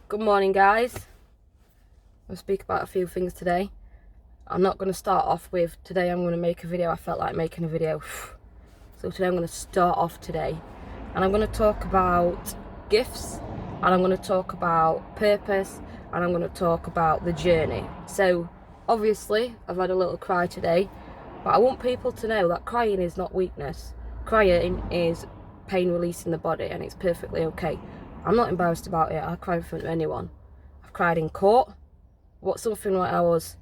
Good morning, guys. I'll speak about a few things today. I'm not going to start off with today I'm going to make a video. I felt like making a video. So today I'm going to start off today and I'm going to talk about gifts, and I'm going to talk about purpose, and I'm going to talk about the journey. So obviously I've had a little cry today, but I want people to know that crying is not weakness. Crying is pain releasing the body, and it's perfectly okay. I'm not embarrassed about it. I cry in front of anyone. I've cried in court. Something like I was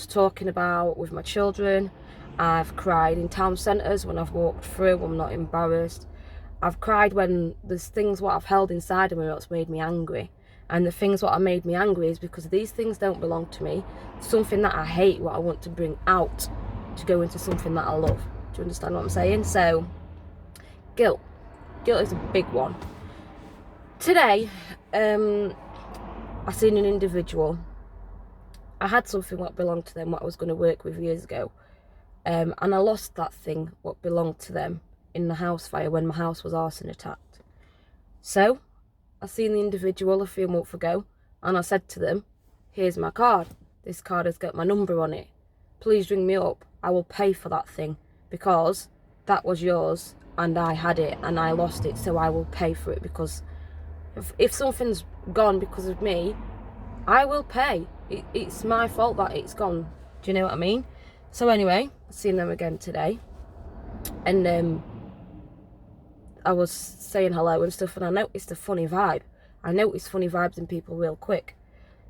talking about with my children. I've cried in town centres when I've walked through. I'm not embarrassed. I've cried when there's things what I've held inside of me that's made me angry. And the things what have made me angry is because these things don't belong to me. Something that I hate, what I want to bring out to go into something that I love. Do you understand what I'm saying? So, guilt. Guilt is a big one. Today, I seen an individual. I had something what belonged to them, what I was going to work with years ago. And I lost that thing what belonged to them in the house fire when my house was arson attacked. So, I seen the individual a few months ago, and I said to them, here's my card. This card has got my number on it. Please ring me up. I will pay for that thing, because that was yours and I had it and I lost it, so I will pay for it, because if something's gone because of me, I will pay. It's my fault that it's gone. Do you know what I mean? So anyway, I've seen them again today, and I was saying hello and stuff, and I noticed a funny vibe. I noticed funny vibes in people real quick.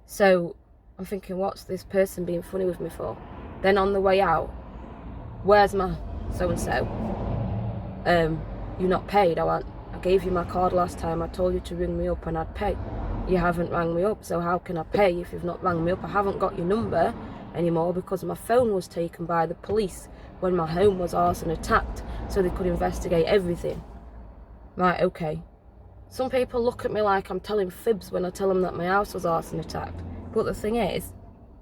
So I'm thinking, what's this person being funny with me for? Then on the way out, where's my so-and-so? You not paid? I gave you my card last time. I told you to ring me up and I'd pay. You haven't rang me up, so how can I pay if you've not rang me up? I haven't got your number anymore because my phone was taken by the police when my home was arson attacked, so they could investigate everything. Right, okay. Some people look at me like I'm telling fibs when I tell them that my house was arson attacked. But the thing is,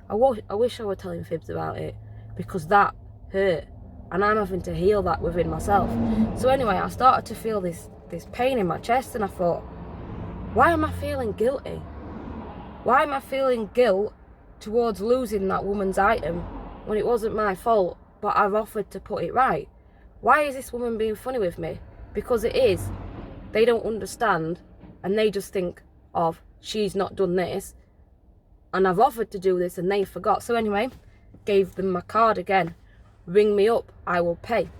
I wish I were telling fibs about it, because that hurt. And I'm having to heal that within myself. So anyway, I started to feel this pain in my chest, and I thought, why am I feeling guilty? Why am I feeling guilt towards losing that woman's item when it wasn't my fault, but I've offered to put it right? Why is this woman being funny with me? Because it is. They don't understand, and they just think of, she's not done this, and I've offered to do this and they forgot. So anyway, gave them my card again. Ring me up, I will pay.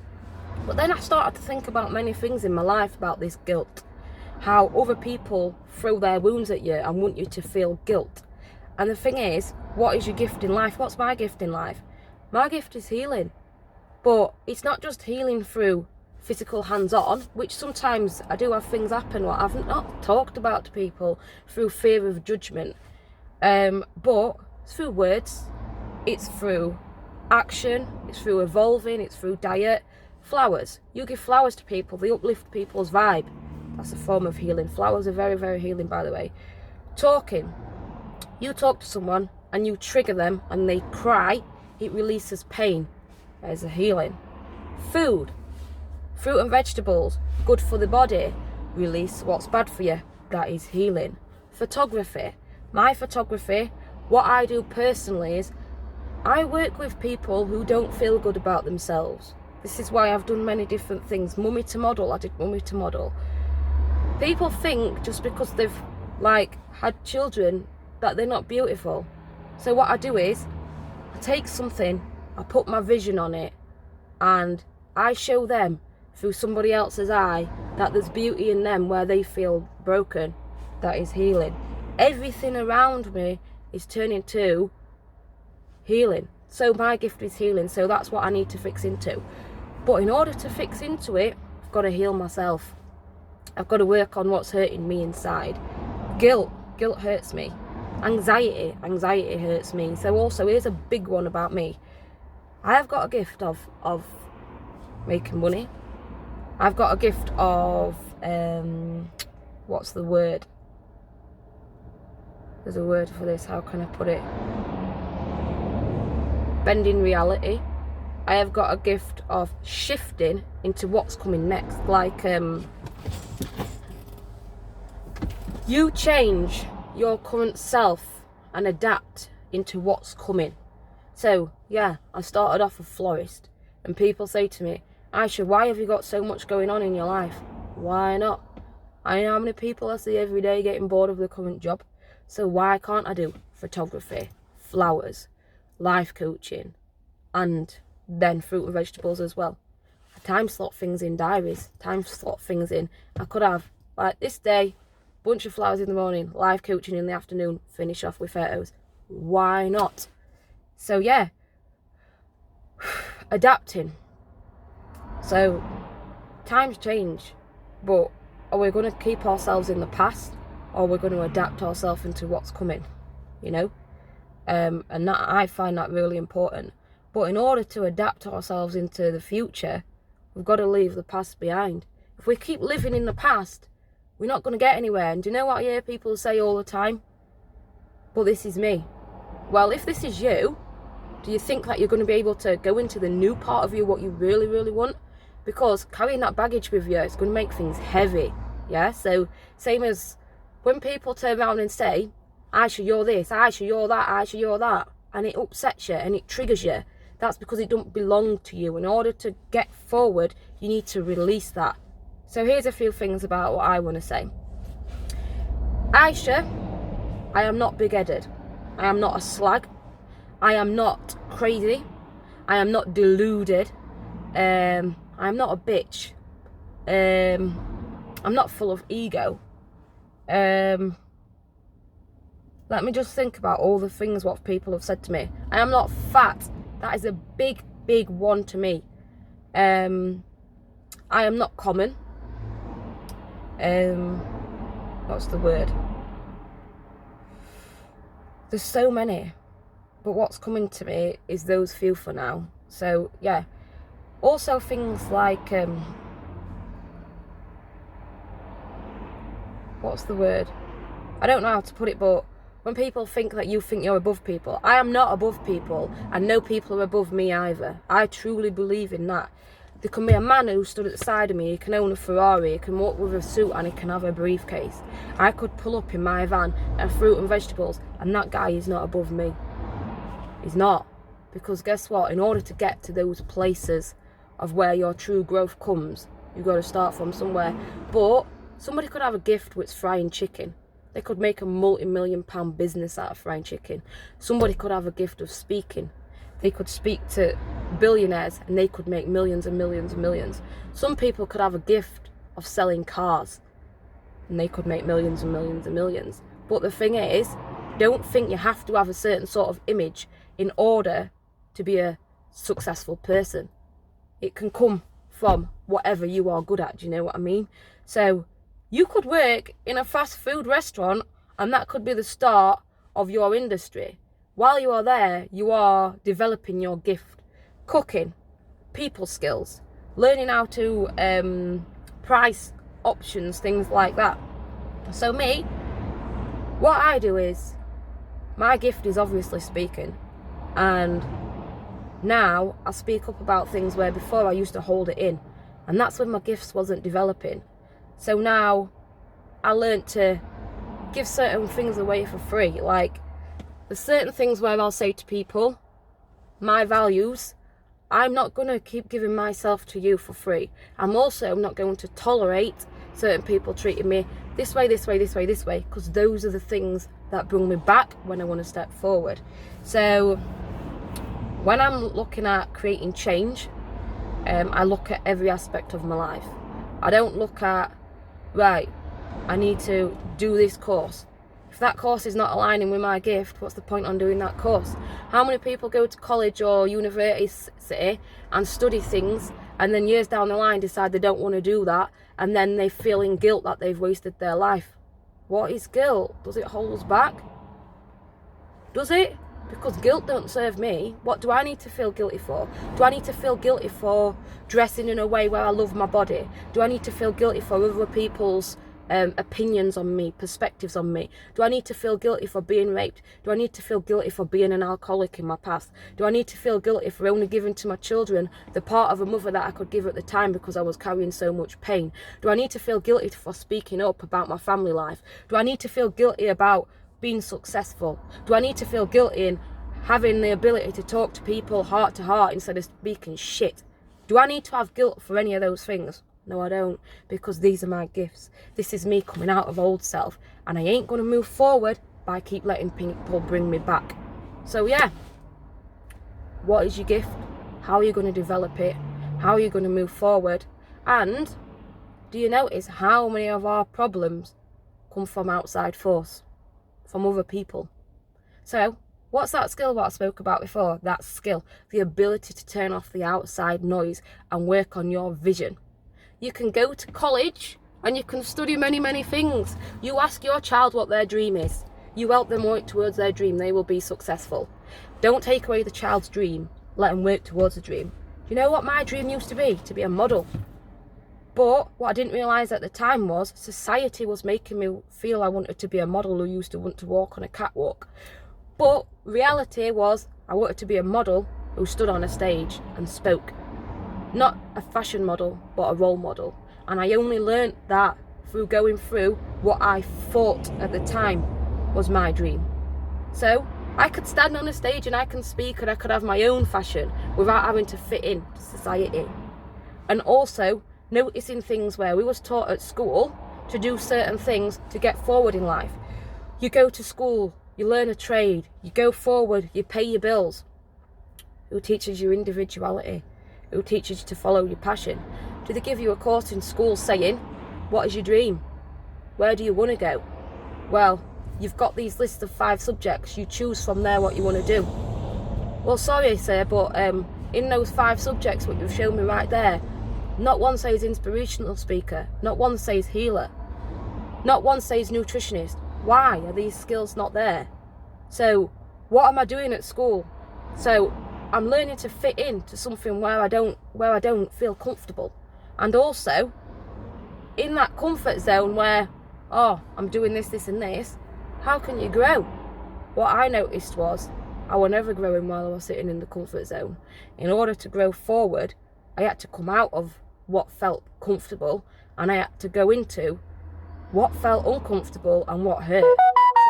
But then I started to think about many things in my life about this guilt. How other people throw their wounds at you and want you to feel guilt. And the thing is, what is your gift in life? What's my gift in life? My gift is healing. But it's not just healing through physical hands-on, which sometimes I do have things happen what I've not talked about to people through fear of judgment. But it's through words, it's through action, it's through evolving, it's through diet. Flowers. You give flowers to people, they uplift people's vibe. That's a form of healing. Flowers are very, very healing, by the way. Talking. You talk to someone and you trigger them and they cry, it releases pain. There's a healing. Food. Fruit and vegetables, good for the body. Release what's bad for you. That is healing. Photography. My photography, what I do personally is I work with people who don't feel good about themselves. This is why I've done many different things. Mummy to model, I did mummy to model. People think just because they've had children that they're not beautiful. So what I do is I take something, I put my vision on it, and I show them through somebody else's eye that there's beauty in them where they feel broken. That is healing. Everything around me is turning to healing. So my gift is healing, so that's what I need to fix into. But in order to fix into it, I've got to heal myself. I've got to work on what's hurting me inside. Guilt hurts me. Anxiety hurts me. So also, here's a big one about me. I have got a gift of making money. I've got a gift of, what's the word? There's a word for this, how can I put it? Bending reality. I have got a gift of shifting into what's coming next. Like, you change your current self and adapt into what's coming. So yeah, I started off a florist, and people say to me, Aisha, why have you got so much going on in your life? Why not? I know how many people I see every day getting bored of their current job. So why can't I do photography, flowers, life coaching, and then fruit and vegetables as well? I time slot things in diaries, time slot things in. I could have, like this day, bunch of flowers in the morning, life coaching in the afternoon, finish off with photos. Why not? So yeah, adapting. So times change, but are we going to keep ourselves in the past, or we're going to adapt ourselves into what's coming, you know? And that, I find that really important. But in order to adapt ourselves into the future, we've got to leave the past behind. If we keep living in the past, we're not going to get anywhere. And do you know what I hear people say all the time? But this is me. Well, if this is you, do you think that you're going to be able to go into the new part of you, what you really, really want? Because carrying that baggage with you is going to make things heavy, yeah? So same as when people turn around and say, Aisha, you're this, Aisha, you're that, Aisha, you're that, and it upsets you and it triggers you, that's because it don't belong to you. In order to get forward, you need to release that. So here's a few things about what I want to say. Aisha, I am not big-headed. I am not a slag. I am not crazy. I am not deluded. I'm not a bitch. I'm not full of ego. Let me just think about all the things what people have said to me. I am not fat. That is a big, big one to me. I am not common. What's the word? There's so many. But what's coming to me is those few for now. So, yeah. Also things like, what's the word? I don't know how to put it, but when people think that you think you're above people, I am not above people, and no people are above me either. I truly believe in that. There can be a man who stood at the side of me, he can own a Ferrari, he can walk with a suit, and he can have a briefcase. I could pull up in my van and fruit and vegetables, and that guy is not above me. He's not. Because guess what? In order to get to those places of where your true growth comes, you've got to start from somewhere. But somebody could have a gift with frying chicken. They could make a multi-million-pound business out of frying chicken. Somebody could have a gift of speaking. They could speak to billionaires and they could make millions and millions and millions. Some people could have a gift of selling cars and they could make millions and millions and millions. But the thing is, don't think you have to have a certain sort of image in order to be a successful person. It can come from whatever you are good at, do you know what I mean? So you could work in a fast food restaurant and that could be the start of your industry. While you are there, you are developing your gift. Cooking, people skills, learning how to price options, things like that. So me, what I do is, my gift is obviously speaking. And now I speak up about things where before I used to hold it in. And that's when my gifts wasn't developing. So now I learned to give certain things away for free. Like, there's certain things where I'll say to people, my values, I'm not going to keep giving myself to you for free. I'm also not going to tolerate certain people treating me this way, this way, this way, this way, because those are the things that bring me back when I want to step forward. So when I'm looking at creating change, I look at every aspect of my life. I don't look at, right, I need to do this course. If that course is not aligning with my gift, what's the point on doing that course? How many people go to college or university and study things and then years down the line decide they don't want to do that, and then they feel in guilt that they've wasted their life? What is guilt? Does it hold us back? Does it? Because guilt don't serve me. What do I need to feel guilty for? Do I need to feel guilty for dressing in a way where I love my body? Do I need to feel guilty for other people's opinions on me, perspectives on me? Do I need to feel guilty for being raped? Do I need to feel guilty for being an alcoholic in my past? Do I need to feel guilty for only giving to my children the part of a mother that I could give at the time because I was carrying so much pain? Do I need to feel guilty for speaking up about my family life? Do I need to feel guilty about being successful? Do I need to feel guilty in having the ability to talk to people heart to heart instead of speaking shit? Do I need to have guilt for any of those things? No, I don't, because these are my gifts. This is me coming out of old self, and I ain't going to move forward by keep letting people bring me back. So yeah, what is your gift? How are you going to develop it? How are you going to move forward? And do you notice how many of our problems come from outside force, from other people? So what's that skill what I spoke about before? That skill, the ability to turn off the outside noise and work on your vision. You can go to college and you can study many, many things. You ask your child what their dream is. You help them work towards their dream. They will be successful. Don't take away the child's dream. Let them work towards the dream. Do you know what my dream used to be? To be a model. But what I didn't realise at the time was society was making me feel I wanted to be a model who used to want to walk on a catwalk. But reality was I wanted to be a model who stood on a stage and spoke. Not a fashion model, but a role model. And I only learnt that through going through what I thought at the time was my dream. So I could stand on a stage and I can speak and I could have my own fashion without having to fit in to society. And also noticing things where we was taught at school to do certain things to get forward in life. You go to school, you learn a trade, you go forward, you pay your bills. Who teaches you individuality? Who teaches you to follow your passion? Do they give you a course in school saying, what is your dream? Where do you want to go? Well, you've got these lists of 5 subjects. You choose from there what you want to do. Well, sorry, sir, but in those 5 subjects, what you've shown me right there, not one says inspirational speaker, not one says healer, not one says nutritionist. Why are these skills not there? So what am I doing at school? So I'm learning to fit into something where I don't feel comfortable. And also in that comfort zone where, oh, I'm doing this, this and this, how can you grow? What I noticed was I was never growing while I was sitting in the comfort zone. In order to grow forward, I had to come out of what felt comfortable and I had to go into what felt uncomfortable and what hurt.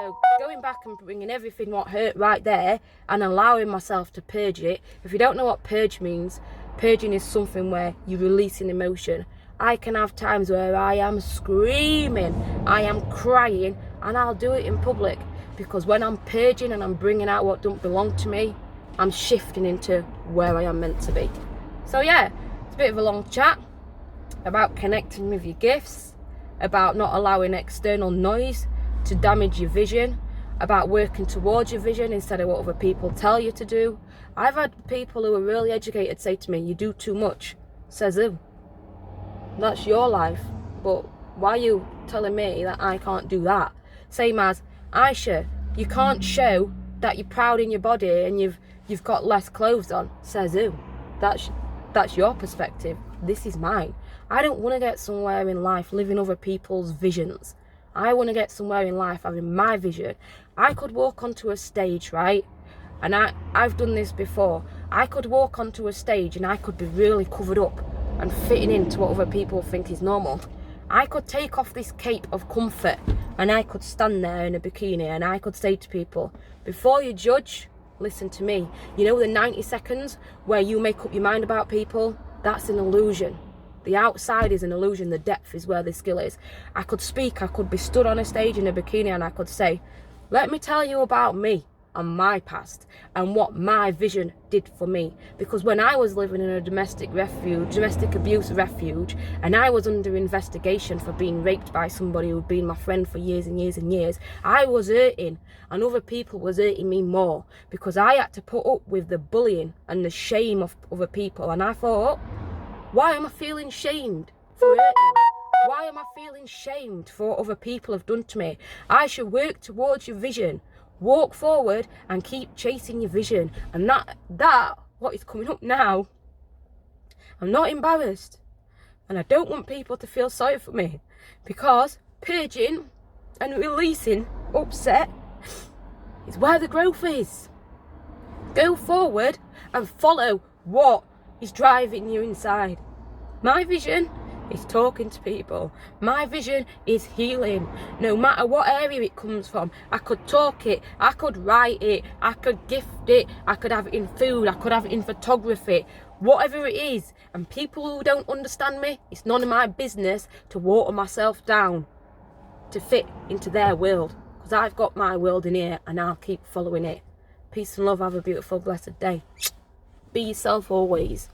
So going back and bringing everything what hurt right there and allowing myself to purge it. If you don't know what purge means, purging is something where you release an emotion. I can have times where I am screaming, I am crying, and I'll do it in public, because when I'm purging and I'm bringing out what don't belong to me, I'm shifting into where I am meant to be. So yeah, it's a bit of a long chat about connecting with your gifts, about not allowing external noise to damage your vision, about working towards your vision instead of what other people tell you to do. I've had people who are really educated say to me, you do too much. Says who? That's your life, but why are you telling me that I can't do that? Same as, Aisha, you can't show that you're proud in your body and you've got less clothes on. Says who? That's your perspective. This is mine. I don't want to get somewhere in life living other people's visions. I want to get somewhere in life having my vision. I could walk onto a stage, right? And I've done this before. I could walk onto a stage and I could be really covered up and fitting into what other people think is normal. I could take off this cape of comfort and I could stand there in a bikini and I could say to people, before you judge, listen to me. You know the 90 seconds where you make up your mind about people? That's an illusion. The outside is an illusion, the depth is where the skill is. I could speak, I could be stood on a stage in a bikini and I could say, let me tell you about me and my past and what my vision did for me. Because when I was living in a domestic abuse refuge, and I was under investigation for being raped by somebody who'd been my friend for years and years and years, I was hurting and other people was hurting me more because I had to put up with the bullying and the shame of other people. And I thought, why am I feeling shamed for hurting? Why am I feeling shamed for what other people have done to me? I should work towards your vision. Walk forward and keep chasing your vision. And that what is coming up now, I'm not embarrassed. And I don't want people to feel sorry for me, because purging and releasing upset is where the growth is. Go forward and follow what is driving you inside. My vision is talking to people. My vision is healing, no matter what area it comes from. I could talk it, I could write it, I could gift it, I could have it in food, I could have it in photography, whatever it is. And people who don't understand me, it's none of my business to water myself down to fit into their world, because I've got my world in here and I'll keep following it. Peace and love. Have a beautiful, blessed day. Be yourself always.